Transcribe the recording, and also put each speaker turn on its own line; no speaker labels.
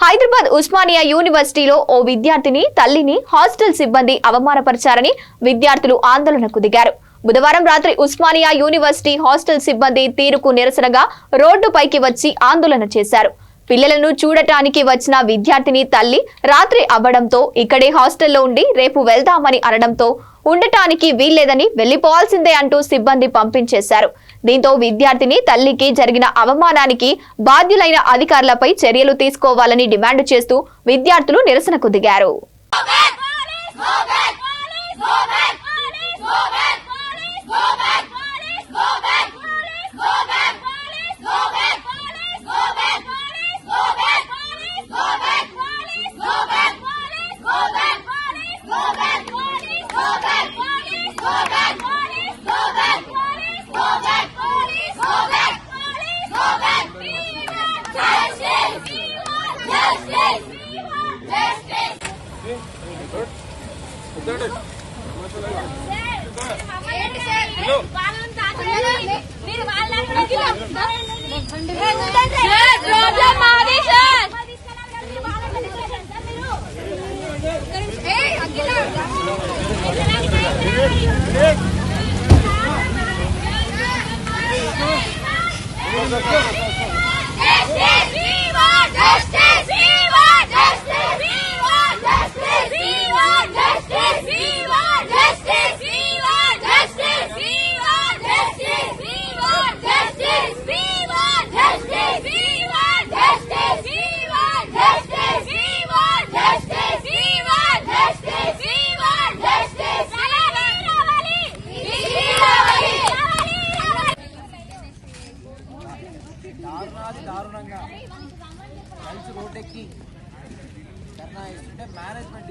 హైదరాబాద్ ఉస్మానియా యూనివర్సిటీలో ఓ విద్యార్థిని తల్లిని హాస్టల్ సిబ్బంది అవమానపరిచారని విద్యార్థులు ఆందోళనకు దిగారు. బుధవారం రాత్రి ఉస్మానియా యూనివర్సిటీ హాస్టల్ సిబ్బంది తీరుకు నిరసనగా రోడ్డుపైకి వచ్చి ఆందోళన చేశారు. పిల్లలను చూడటానికి వచ్చిన విద్యార్థిని తల్లి రాత్రి అవ్వడంతో ఇక్కడే హాస్టల్లో ఉండి రేపు వెళ్దామని అనడంతో ఉండటానికి వీల్లేదని వెళ్లిపోవాల్సిందే అంటూ సిబ్బంది పంపించేశారు. దీంతో విద్యార్థిని తల్లికి జరిగిన అవమానానికి బాధ్యులైన అధికారులపై చర్యలు తీసుకోవాలని డిమాండ్ చేస్తూ విద్యార్థులు నిరసనకు దిగారు.
దారుణంగా కలిసి రోడ్డెక్కి ధర్నా ఇస్తుంటే మేనేజ్మెంట్